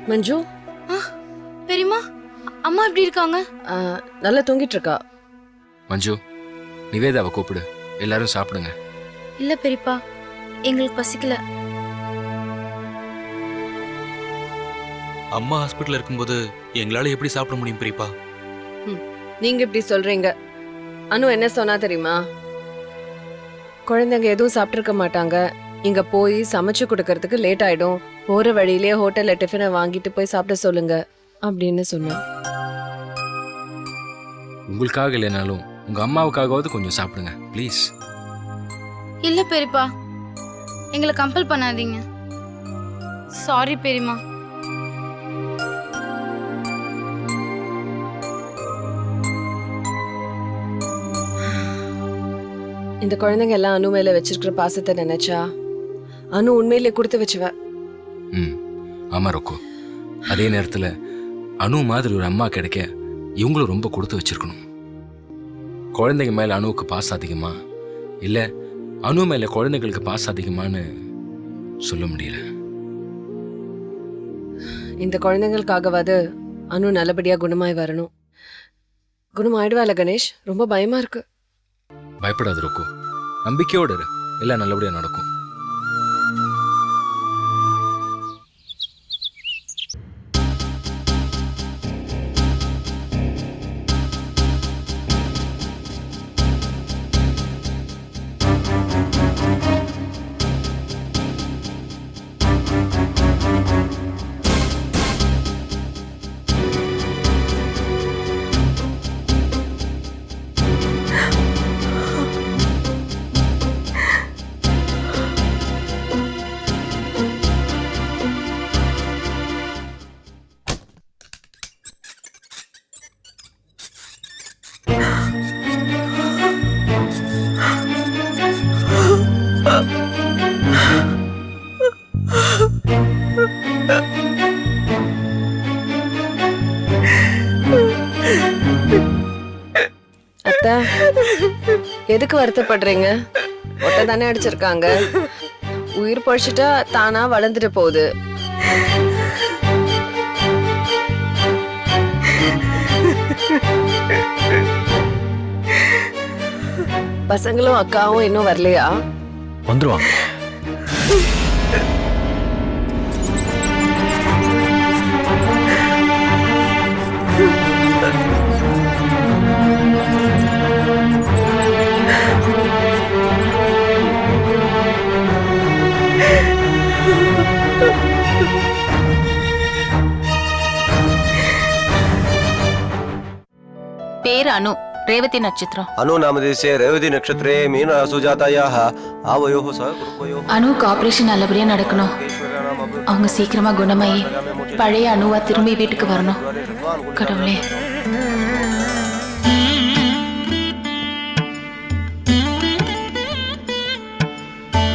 மஞ்சு. பெரியம்மா, அம்மா எப்படி இருக்காங்க? நல்லா தூங்கிட்டு இருக்கா. மஞ்சு, நிவேதாவை கூப்பிடு, எல்லாரும் சாப்பிடுங்க. இல்ல பெரியப்பா, எங்களுக்கு பசிக்கல. அம்மா ஹாஸ்பிட்டல் இருக்கும்போது எங்களால எப்படி சாப்பிட முடியும் பெரியப்பா? நீங்க இப்படி சொல்றீங்க. அனு என்ன சொன்னா தெரியுமா? குழந்தைங்க எதுவும் சாப்பிட்டுருக்க மாட்டாங்க, இங்க போய் சமைச்சு கொடுக்கறதுக்கு லேட் ஆயிடும், போற வழியிலேயே ஹோட்டல்ல டிஃபனை வாங்கிட்டு போய் சாப்பிட சொல்லுங்க அப்படின்னு சொன்னா. உங்களுக்காக இல்லைனாலும் உங்க அம்மாவுக்காகவாவது கொஞ்சம் சாப்பிடுங்க ப்ளீஸ். இல்ல பெரியப்பா, எங்களை கம்பல் பண்ணாதீங்க. சாரி பெரியம்மா. இந்த குழந்தைங்க எல்லாம் அனு மேல வச்சிருக்கிற பாசத்தை நினைச்சா அனு உண்மையிலே கொடுத்து வச்சுவ. ஆமா ரொக்கோ, அதே நேரத்துல அனு மாதிரி ஒரு அம்மா கிடைக்க இவங்களும் ரொம்ப கொடுத்து வச்சிருக்கணும். குழந்தைங்க மேல அணுவுக்கு பாசம் அதிகமா இல்ல அனு மேல குழந்தைங்களுக்கு பாசம் அதிகமான்னு சொல்ல முடியல. இந்த குழந்தைங்களுக்காகவாது அனு நல்லபடியா குணமாய் வரணும். குணமாயிடுவால கணேஷ்? ரொம்ப பயமா இருக்கு. பயப்படாது ரொக்கோ, நம்பிக்கையோடு இரு, எல்லாம் நல்லபடியா நடக்கும். அத்தை, எதுக்கு வருத்தப்படுறீங்க? ஒட்ட தானே அடிச்சிருக்காங்க, உயிர் பழிச்சுட்டா தானா வளர்ந்துட்டு போகுது. பசங்களும் அக்காவும் இன்னும் வரலையா? வந்துருவாங்க. பேரு அனு, ரேவதி நட்சத்திரம். अनु नामदेशे रेवती नक्षत्रे मीन सुजातायाः आवयोः सह कुरुपयोः. அனுவுக்கு ஆபரேஷன் நல்லபடியா நடக்கணும். அவங்க சீக்கிரமா குணமாயி பழைய அனுவா திரும்பி வீட்டுக்கு வரணும். கடவுளே.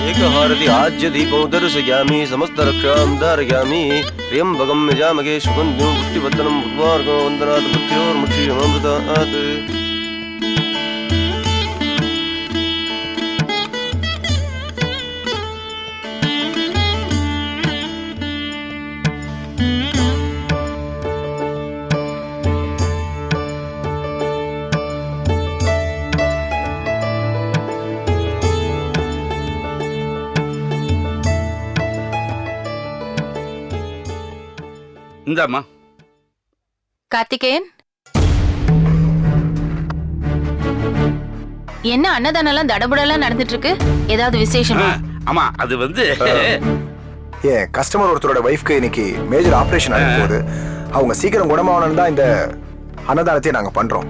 एकहारति आज्य दीपं दर्शयामि समस्त रक्षां धारयामि त्र्यम्बकं यजामहे सुगन्धिं पुष्टिवर्धनं उर्वारुकं वन्दनात् मृत्योर्मुक्षीयमामृतात्. இந்தாம்மா. கார்த்திகேயன், என்ன அன்னதானம் தடபுடலாம் நடந்துட்டு இருக்கு? ஏதாவது விசேஷமா? ஆமா, அது வந்து ஏன் கஸ்டமர் ஒருத்தரோட வைஃப்க்கு இன்னைக்கு மேஜர் ஆபரேஷன் ஆக போகுது. அவங்க சீக்கிரம் குணமாகணும்னு தான் இந்த அன்னதானத்தை நாங்க பண்றோம்.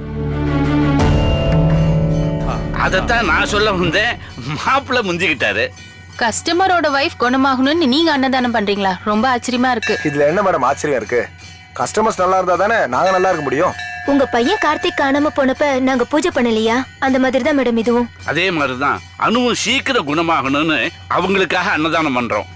அதத்தான் நான் சொல்ல வந்தேன், மாப்பிள்ள முந்திக்கிட்டாரு. கஸ்டமரோட வைஃப் குணமாகணும்னு நீங்க அன்னதானம் பண்றீங்களா? ரொம்ப ஆச்சரியமா இருக்கு. இதுல என்ன மேடம் ஆச்சரியம் இருக்கு? கஸ்டமர்ஸ் நல்லா இருந்தா தானே நாங்க நல்லா இருக்க முடியும். உங்க பையன் கார்த்திக் காணாம போனப்ப நாங்க பூஜை பண்ணலையா? அந்த மாதிரி தான் மேடம் இதுவும். அதே மாதிரிதான் அனுவும் சீக்கிரம் குணமாகணும்னு அவங்களுக்காக அன்னதானம் பண்றோம்.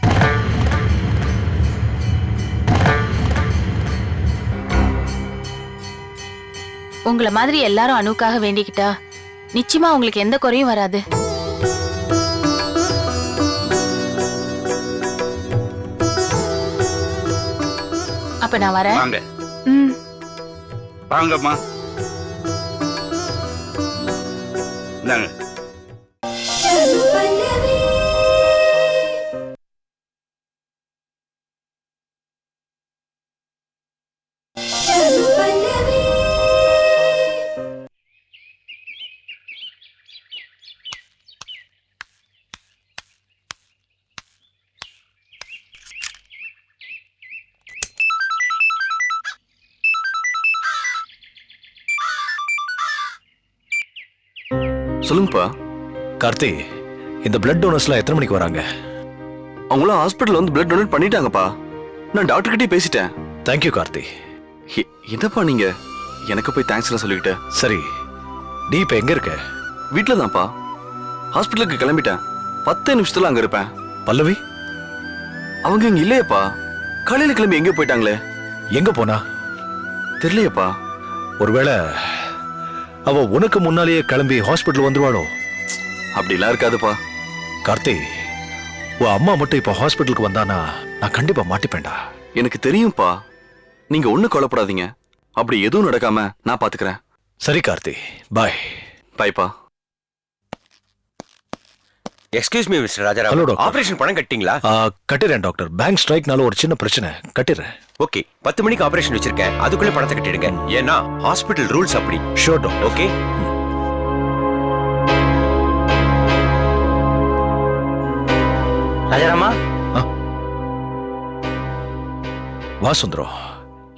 உங்களை மாதிரி எல்லாரும் அனுக்காக வேண்டிக்கிட்டா நிச்சயமா உங்களுக்கு எந்த குறையும் வராது. அப்ப நான் வரேன். வாங்க ம். வாங்கம்மா. இந்தாங்க. சொல்லுங்கப்பா. கார்த்தி, இந்த பிளட் டோனர்ஸ்லாம் எத்தனை மணிக்கு வராங்க? அவங்களாம் ஹாஸ்பிட்டல் வந்து பிளட் டொனேட் பண்ணிட்டாங்கப்பா. நான் டாக்டர் கிட்டே பேசிட்டேன். தேங்க்யூ கார்த்தி. என்னப்பா நீங்க எனக்கு போய் தேங்க்ஸ்லாம் சொல்லிக்கிட்டேன். சரி, நீ இப்ப எங்க இருக்க? வீட்டில் தான்ப்பா. ஹாஸ்பிட்டலுக்கு கிளம்பிட்டேன். 10 நிமிஷத்துல அங்க இருப்பேன். பல்லவி அவங்க இங்க இல்லையப்பா. காலையில கிளம்பி எங்கே போயிட்டாங்களே? எங்க போனா? தெரியலையப்பா. ஒருவேளை அவ உனக்கு முன்னாலேயே கிளம்பி ஹாஸ்பிட்டல் வந்துருவாளோ? அப்படிலாம் இருக்காதுப்பா. கார்த்தி, உன் அம்மா மட்டும் இப்ப ஹாஸ்பிட்டலுக்கு வந்தானா நான் கண்டிப்பா மாட்டிப்பேன்டா. எனக்கு தெரியும்ப்பா. நீங்க ஒண்ணு கவலைப்படாதீங்க. அப்படி எதுவும் நடக்காம நான் பாத்துக்கிறேன். சரி கார்த்தி, பாய். பாய்ப்பா. Excuse me mister Hello, Rajaram. doctor. Operation பணம் கட்டிங்களா? கட்டிடுறேன் டாக்டர். பேங்க் ஸ்ட்ரைக்னால ஒரு சின்ன பிரச்சனை. கட்டிடுறேன். ஓகே, 10 மணிக்கு ஆபரேஷன் வச்சிருக்கேன். அதுக்குள்ள பணத்தை கட்டிடுங்க. ஏன்னா ஹாஸ்பிட்டல் ரூல்ஸ் அப்படி. Sure doctor. ஓகே. ராஜாராமா, வா சுந்தரம்.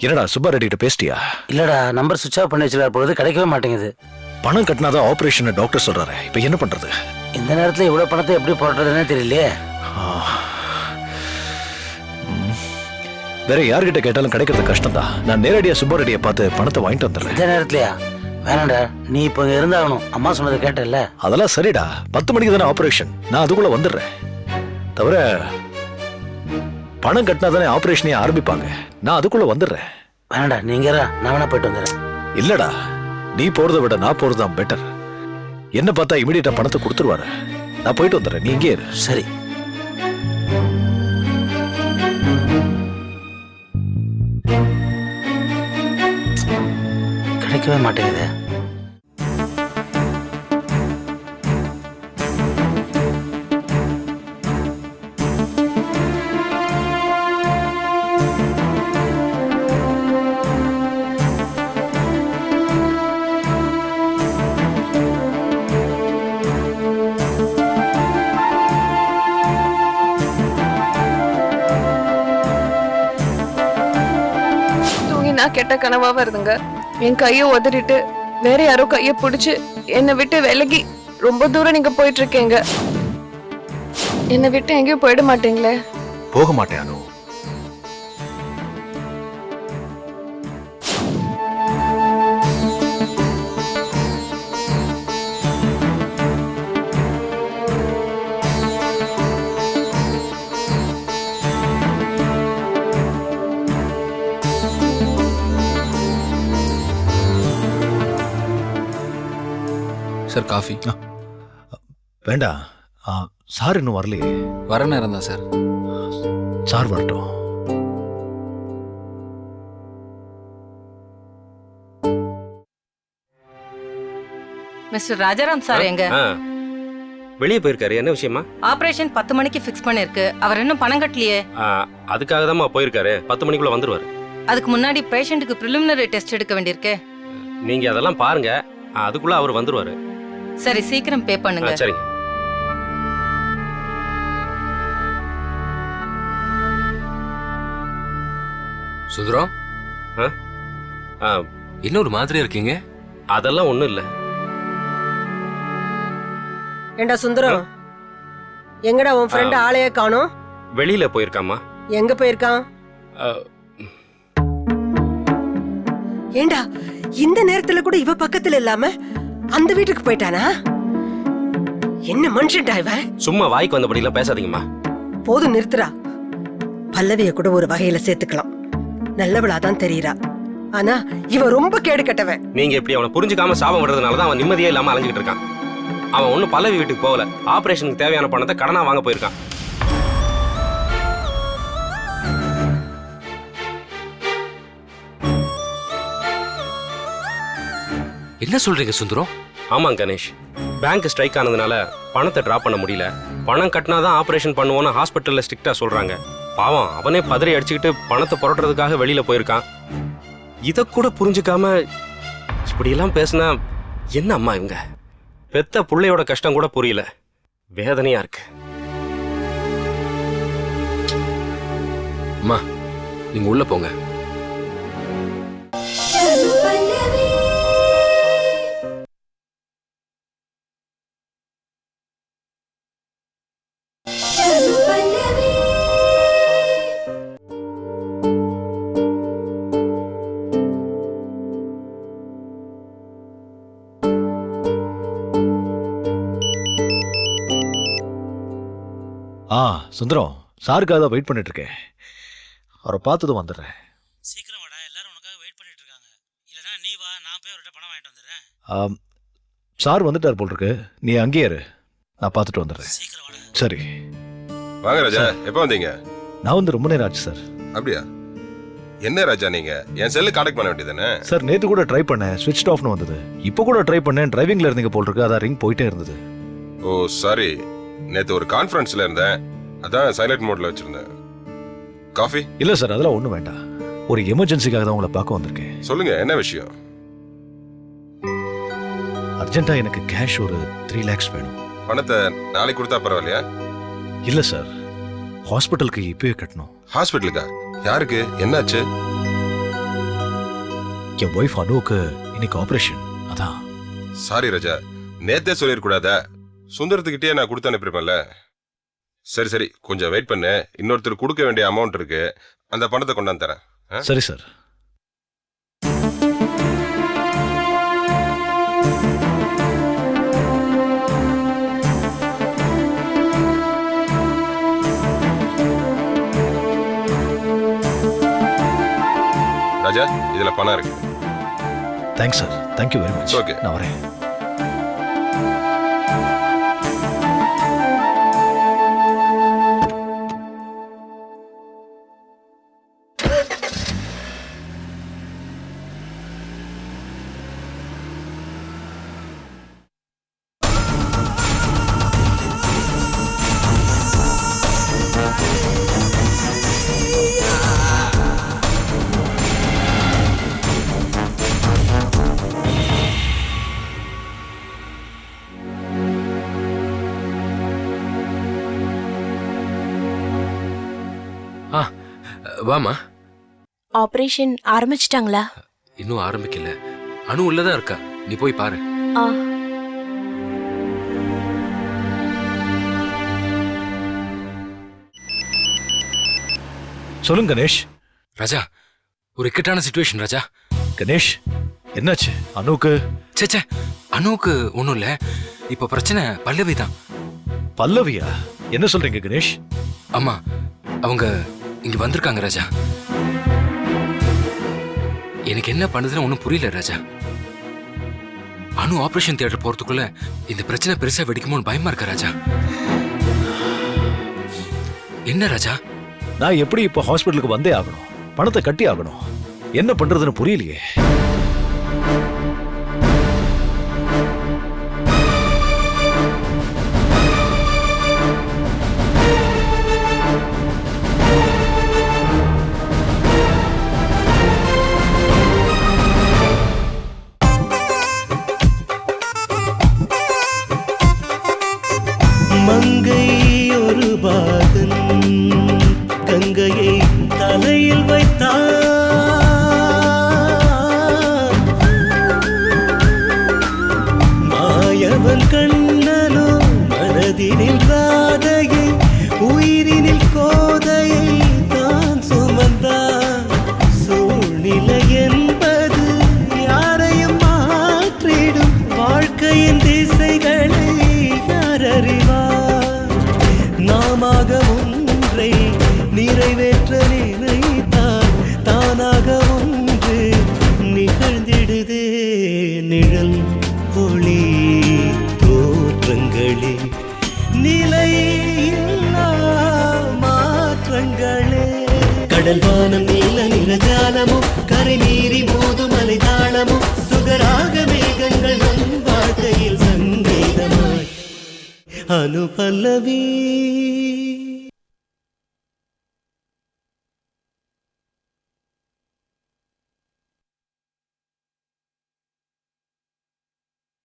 என்னடா சுப்பா ரெட்டிட்ட பேசிட்டியா? இல்லடா, நம்பர் சுவிட்ச் ஆஃப் பண்ணி வச்சிருக்காரு பொழுது கிடைக்கவே மாட்டேங்குது. பணம் கட்டினாதான் ஆபரேஷன் டாக்டர் சொல்றாரு. இப்ப என்ன பண்றது? இந்த நேரத்துல இவ்வளவு பணத்தை எப்படி போடுறதுன்னே தெரியலையே. வேற யார்கிட்ட கேட்டாலும் கிடைக்கிறது கஷ்டம் தான். நான் நேரடியா சுப்பா ரெட்டியை பார்த்து பணத்தை வாங்கிட்டு வந்துடுறேன். இந்த நேரத்துலயா? வேணாண்டா, நீ இப்போ இங்க இருந்தாகணும். அம்மா சொன்னதை கேட்டல. அதெல்லாம் சரிடா. 10 மணிக்கு தானே ஆபரேஷன். நான் அதுக்குள்ள வந்துடுறேன். தவிர பணம் கட்டினா தானே ஆபரேஷனே ஆரம்பிப்பாங்க. நான் அதுக்குள்ள வந்துடுறேன். வேணாண்டா, நீங்க நான் வேணா போயிட்டு வந்துடுறேன். இல்லடா, நீ போறதை விட நான் போறதுதான் பெட்டர். என்ன பார்த்தா இமிடியேட்டா பணத்தை கொடுத்துருவாரு. நான் போயிட்டு வந்துடுறேன். நீ இங்கே இரு. சரி. கிடைக்கவே மாட்டேங்குது. தூங்கினா கெட்ட கனவா வருதுங்க. என் கைய உதறிட்டு வேற யாரோ கைய பிடிச்சு என்னை விட்டு விலகி ரொம்ப தூரம் நீங்க போயிட்டு இருக்கீங்க. என்னை விட்டு எங்கேயும் போயிட மாட்டீங்களே? போக மாட்டேன் அனு. Sir coffee. வேண்டாம். சார் இன்னும் வரலையே. வர நேரம் தான் சார். சார் வரட்டும். மிஸ்டர் ராஜாராம் சார் எங்க? வெளியே போயிருக்காரு. என்ன விஷயமா? ஆபரேஷன் 10 மணிக்கு ஃபிக்ஸ் பண்ணிருக்கு. அவர் இன்னும் பணம் கட்டலையே. அதுக்காக தான் போயிருக்காரு. 10 மணிக்குள்ள வந்துருவாரு. அதுக்கு முன்னாடி பேஷண்ட்டுக்கு பிரிலிமினரி டெஸ்ட் எடுக்க வேண்டியிருக்கே. நீங்க அதெல்லாம் பாருங்க. அதுக்குள்ள அவர் வந்துருவாரு. சரி, சீக்கிரம் பே பண்ணுங்க. சரிங்க. சுந்தரம், இன்னொரு மாதிரியா இருக்கீங்க. அதெல்லாம் ஒண்ணும் இல்ல. ஏண்டா சுந்தரம், எங்கடா உன் ஃப்ரெண்ட் ஆளையே காணோம்? வெளியில போயிருக்காமா. எங்க போயிருக்கான்? ஏண்டா இந்த நேரத்துல கூட இவ பக்கத்துல இல்லாம அந்த வீட்டுக்கு போயிட்டானா? என்ன மனுஷன்டா இவன்? சும்மா வாய்க்கு வந்தபடி எல்லாம் பேசாதீங்கம்மா. போதும், நிறுத்துறா. பல்லவிய கூட ஒரு வகையில சேர்த்துக்கலாம். நல்லவளாதான் தெரியுறா. ஆனா இவ ரொம்ப கேடு கட்டவன். நீங்க இப்படி அவனை புரிஞ்சுக்காம சாபம் விடுறதுனாலதான் அவன் நிம்மதியே இல்லாம அலைஞ்சிட்டு இருக்கான். அவன் ஒன்னும் பல்லவி வீட்டுக்கு போகல. ஆபரேஷனுக்கு தேவையான பணத்தை கடனா வாங்க போயிருக்கான். என்ன சொல்றீங்க சுந்தரம்? ஆமாம் கணேஷ், பேங்க் ஸ்ட்ரைக் ஆனதுனால பணத்தை ட்ராப் பண்ண முடியல. பணம் கட்டினாதான் ஆப்ரேஷன் பண்ணுவோன்னு ஹாஸ்பிட்டலில் ஸ்ட்ரிக்டாக சொல்கிறாங்க. பாவம் அவனே பதறி அடிச்சுக்கிட்டு பணத்தை புரட்டுறதுக்காக வெளியில் போயிருக்கான். இதை கூட புரிஞ்சுக்காம இப்படியெல்லாம் பேசினா என்ன அம்மா இவங்க? பெத்த பிள்ளையோட கஷ்டம் கூட புரியல. வேதனையா இருக்கு. அம்மா நீங்க உள்ள போங்க. சுந்தரம், சாருக்காக தான் வெயிட் பண்ணிட்டு இருக்கேன். அவரை பார்த்ததும் வந்துடுறேன். சீக்கிரம் வாடா, எல்லாரும் உனக்காக வெயிட் பண்ணிட்டு இருக்காங்க. இல்லனா நீ வா, நான் போய் அவர்கிட்ட பணம் வாங்கிட்டு வந்துடுறேன். சார் வந்துட்டார் போல் இருக்கு. நீ அங்கேயே இரு, நான் பார்த்துட்டு வந்துடுறேன். சரி வாங்க ராஜா. எப்போ வந்தீங்க? நான் வந்து ரொம்ப நேரம் ஆச்சு சார். அப்படியா? என்ன ராஜா நீங்க என் செல்லு கான்டாக்ட் பண்ண வேண்டியதானே? சார் நேற்று கூட ட்ரை பண்ணேன், ஸ்விட்ச் ஆஃப்னு வந்தது. இப்போ கூட ட்ரை பண்ணேன், டிரைவிங்ல இருந்தீங்க போல் இருக்கு. அதான் ரிங் போயிட்டே இருந்தது. ஓ சாரி, நேற்று ஒரு கான்ஃபரன்ஸ்ல இருந்தேன், அதான் சைலண்ட் மோட்ல வச்சிருந்தேன். காஃபி? இல்ல சார், அதெல்லாம் ஒண்ணும் வேண்டாம். ஒரு எமர்ஜென்சிக்காக தான் உங்களை பார்க்க வந்திருக்கேன். சொல்லுங்க, என்ன விஷயம்? அர்ஜென்ட்டா எனக்கு கேஷ் ஒரு 3 lakhs வேணும். பணத்தை நாளைக்கு கொடுத்தா பரவாயில்லையா? இல்ல சார், ஹாஸ்பிட்டலுக்கு இப்பவே கட்டணும். ஹாஸ்பிட்டலுக்கா? யாருக்கு? என்னாச்சு? என் ஒய்ஃப் அனுவுக்கு இன்னைக்கு ஆபரேஷன். அதான். சாரி ராஜா, நேத்தே சொல்லிருக்கூடாதா? சுந்தரத்துக்கிட்டே நான் கொடுத்து அனுப்பிருப்பேன்ல. சரி சரி, கொஞ்சம் வெயிட் பண்ணு. இன்னொருத்தர் கொடுக்க வேண்டிய அமௌண்ட் இருக்கு, அந்த பணத்தை கொண்டாந்து தரேன். சரி சார். ராஜா, இதுல பணம் இருக்கு. Thanks sir. Thank you very much. Okay, நான் வரேன். வாமா. ஆபரேஷன் ஆரம்பிச்சிட்டாங்களா? இன்னும் ஆரம்பிக்கல. அனு உள்ளதான் இருக்கா, நீ போய் பாரு. சொல்லுங்க கணேஷ். ராஜா, ஒரு இக்கட்டான சிச்சுவேஷன் ராஜா. கணேஷ், என்னாச்சு? அனுக்கு? சேச்சே, அனுக்கு ஒண்ணும் இல்ல. இப்ப பிரச்சனை பல்லவி தான். பல்லவியா? என்ன சொல்றீங்க கணேஷ்? ஆமா, அவங்க இங்க வந்திருக்காங்க ராஜா. எனக்கு என்ன பண்ணுதுன்னு ஒன்றும் புரியல ராஜா. அனு ஆபரேஷன் தியேட்டர் போறதுக்குள்ள இந்த பிரச்சனை பெருசா வெடிக்குமோன்னு பயமா இருக்க ராஜா. என்ன ராஜா? நான் எப்படி இப்போ ஹாஸ்பிட்டலுக்கு வந்தே ஆகணும், பணத்தை கட்டி ஆகணும். என்ன பண்றதுன்னு புரியலையே. மங்கை ஒரு பாகன் கங்கையை தலையில் வைத்தான். மாயவன் கண்ணனோ மனதினில் ராதையை, உயிரினில் கோதையை தான் சுமந்தான். சூழ்நிலை என்பது யாரையும் மாற்றிடும், வாழ்க்கையின் திசைகளை யார் அறிவார்? நாமாக ஒன்றை நிறைவேற்ற நினைத்தால் தானாக ஒன்று நிகழ்ந்திடுதே. நிழல் ஒளி தோற்றங்களே, நிலையில்லா மாற்றங்களே. கடல் வானம் நீல நிறஜாலமும், கரை மீறி மோதும் அலை தாளமும், சுகராக மேகங்கள் அனுபல்லவி